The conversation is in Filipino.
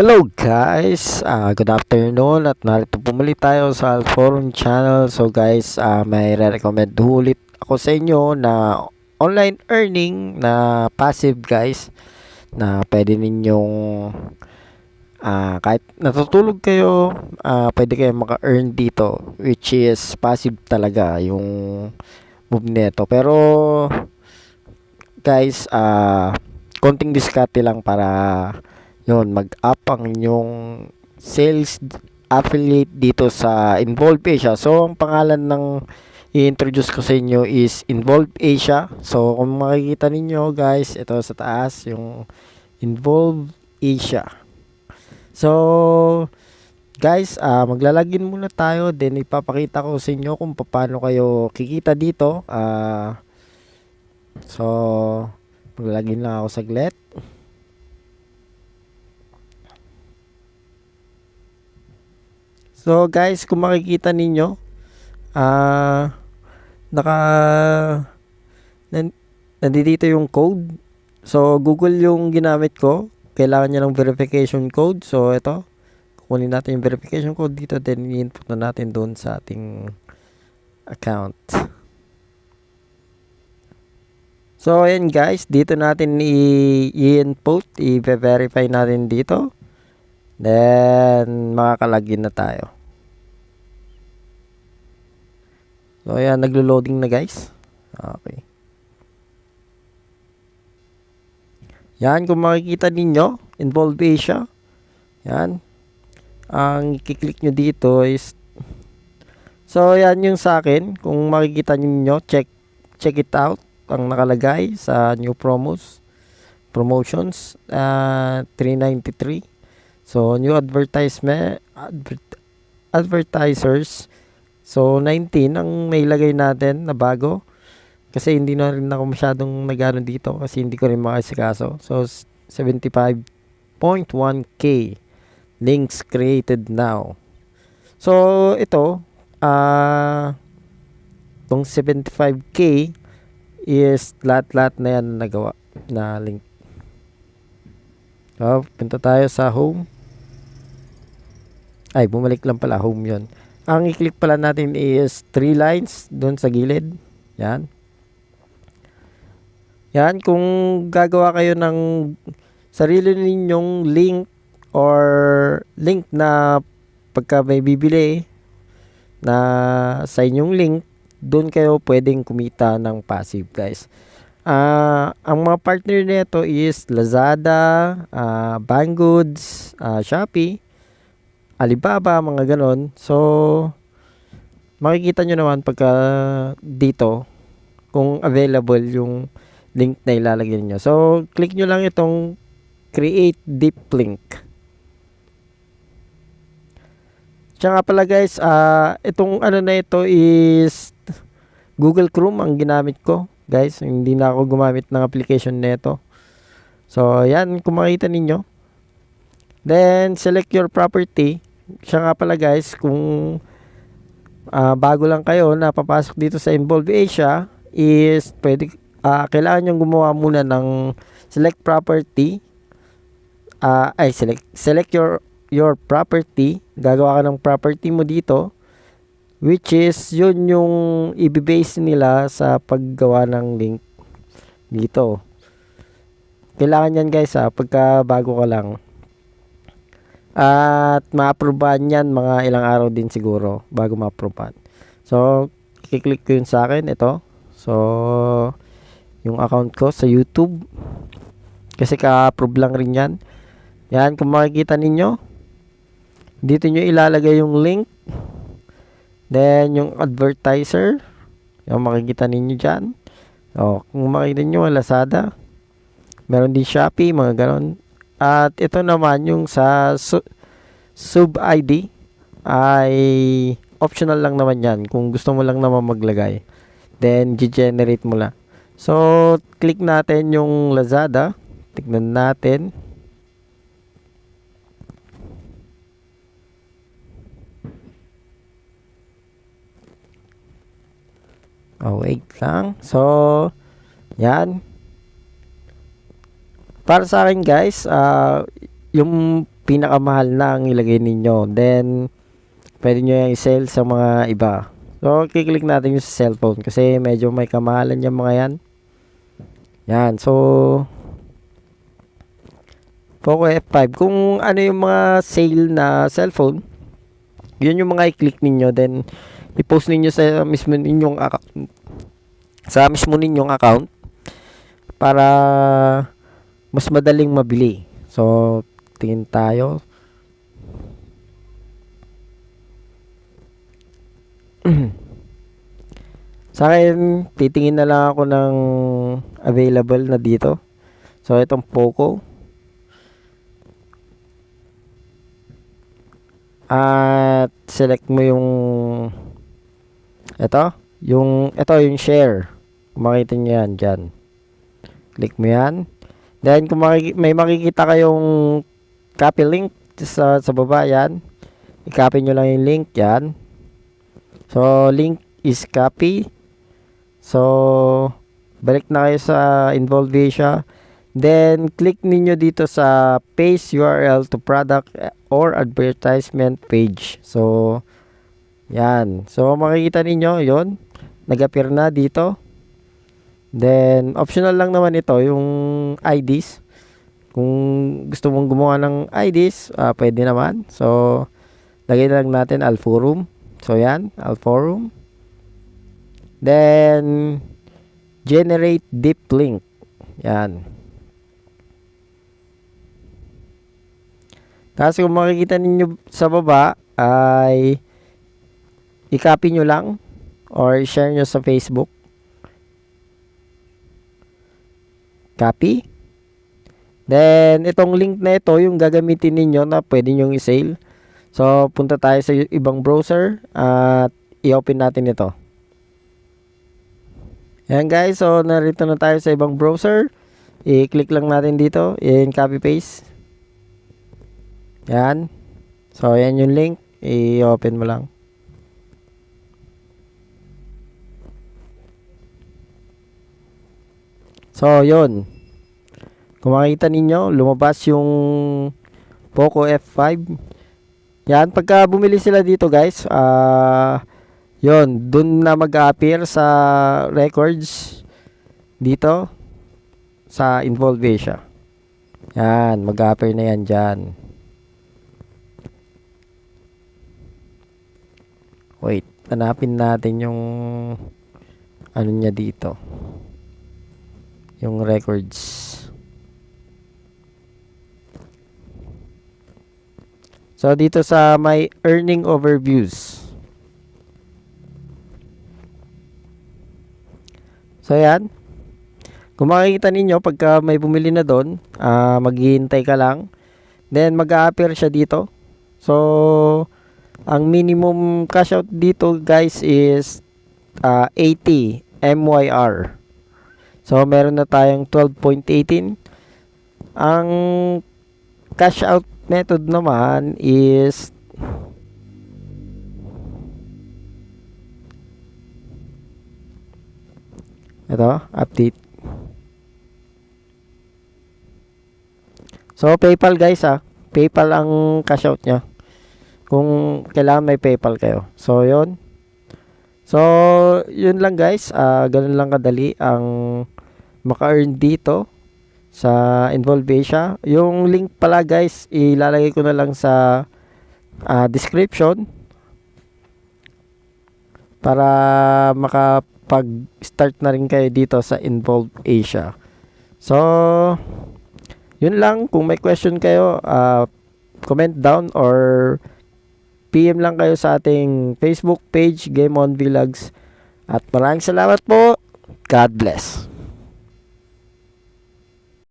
Hello guys, good afternoon at narito pumuli tayo sa Forum Channel. So guys, may re-recommend ulit ako sa inyo na online earning na passive guys, na pwede ninyong kahit natutulog kayo, pwede kayo maka-earn dito, which is passive talaga yung move neto. Pero guys, konting diskarte lang para yun, mag-up ang inyong sales affiliate dito sa Involve Asia. So, ang pangalan ng i-introduce ko sa inyo is Involve Asia. So, kung makikita ninyo guys, ito sa taas, yung Involve Asia. So, guys, maglalagin muna tayo. Then, ipapakita ko sa inyo kung paano kayo kikita dito. So, maglalagin lang ako saglit. So guys, kung makikita ninyo, nandito yung code. So Google yung ginamit ko. Kailangan niya ng verification code. So ito, kukunin natin yung verification code dito, then i-input na natin doon sa ating account. So ayan guys, dito natin i-input, i-verify natin dito. Then, makakalagin na tayo. So, ayan, naglo-loading na guys. Okay. Yan, kung makikita ninyo, Involve Asia. Yan. Ang i-click nyo dito is, so, yan yung sa akin. Kung makikita ninyo, check it out. Ang nakalagay sa new promotions, 393. So, new advertisers. So, 19 ang nailagay natin na bago. Kasi hindi na rin ako masyadong nagano dito. Kasi hindi ko rin makasikaso. So, 75.1k links created now. So, ito, itong 75k is lahat-lahat na yan nagawa na link. So, punta tayo sa home. Ay, bumalik lang pala, home yon. Ang i-click pala natin is 3 lines doon sa gilid. Yan. Yan, kung gagawa kayo ng sarili ninyong link or link na pagka may bibili na sa inyong link, doon kayo pwedeng kumita ng passive guys. Ang mga partner nito is Lazada, Banggood, Shopee, Alibaba, mga ganon. So, makikita nyo naman pagka dito kung available yung link na ilalagay nyo. So, click nyo lang itong create deep link. Tsaka pala guys, itong ano na ito is Google Chrome ang ginamit ko. Guys, hindi na ako gumamit ng application nito. So, yan, kung makita ninyo. Then, select your property. Siya nga pala guys, kung bago lang kayo na papasok dito sa Involve Asia, is pwede, kailangan nyo gumawa muna ng select property. Select your property. Gagawa ka ng property mo dito, which is yun yung i-base nila sa paggawa ng link dito. Kailangan yan guys pagka bago ka lang. At ma-approvean yan mga ilang araw din siguro bago ma-approvean. So, i-click ko yun sa akin. Ito. So, yung account ko sa YouTube. Kasi ka-approve lang rin yan. Yan, kung makikita ninyo, dito nyo ilalagay yung link. Then, yung advertiser. Yung makikita ninyo dyan. O, kung makikita nyo, Lazada. Meron din Shopee, mga ganon. At ito naman, yung sa sub ID, ay optional lang naman yan. Kung gusto mo lang naman maglagay. Then, generate mo lang. So, click natin yung Lazada. Tignan natin. Wait lang. So, yan. Para sa akin guys, yung pinakamahal na ang ilagay ninyo. Then, pwede nyo yung i-sell sa mga iba. So, kiklik natin yung sa cellphone kasi medyo may kamahalan yung mga yan. Yan. So, Poco F5. Kung ano yung mga sale na cellphone, yun yung mga i-click ninyo. Then, i-post ninyo sa mismo ninyong account. Sa mismo ninyong account. Para mas madaling mabili. So, tingin tayo. Sa akin, titingin na lang ako ng available na dito. So, itong Poco. At select mo yung ito yung share. Kung makita nyo yan dyan. Click mo yan. Then, kung may makikita kayong copy link sa baba yan, i-copy nyo lang yung link yan. So, link is copy. So, balik na kayo sa Involvisia. Then, click ninyo dito sa paste URL to product or advertisement page. So, yan. So, makikita ninyo, yon nag-appear na dito. Then, optional lang naman ito, yung IDs. Kung gusto mong gumawa ng IDs, pwede naman. So, lagay lang natin Alforum. So, yan, Alforum. Then, generate deep link. Yan. Tapos kung makikita ninyo sa baba ay i-copy nyo lang or i-share nyo sa Facebook. Copy. Then itong link na ito yung gagamitin ninyo na pwede nyo i-sale. So punta tayo sa ibang browser at i-open natin ito. Ayan guys, so narito na tayo sa ibang browser. I-click lang natin dito, i-copy paste. Yan. So, yan yung link. I-open mo lang. So, yun. Kung makikita ninyo, lumabas yung Poco F5. Yan. Pagka bumili sila dito, guys, yun. Dun na mag-appear sa records dito sa Involvisia. Yan. Mag-appear na yan dyan. Wait, hanapin natin yung ano niya dito. Yung records. So, dito sa my earning overviews. So, yan. Kung makikita ninyo, pagka may bumili na doon, maghihintay ka lang. Then, mag-a-appear siya dito. So, ang minimum cash out dito guys is 80 MYR. So meron na tayong 12.18. Ang cash out method naman is ito, update. So PayPal guys PayPal ang cash out nya. Kung kailangan may PayPal kayo. So, yun. So, yun lang guys. Ganun lang kadali ang maka-earn dito sa Involvisia. Yung link pala guys, ilalagay ko na lang sa description para makapag-start na rin kayo dito sa Involvisia. So, yun lang. Kung may question kayo, comment down or PM lang kayo sa ating Facebook page, Game On Vlogs. At maraming salamat po. God bless.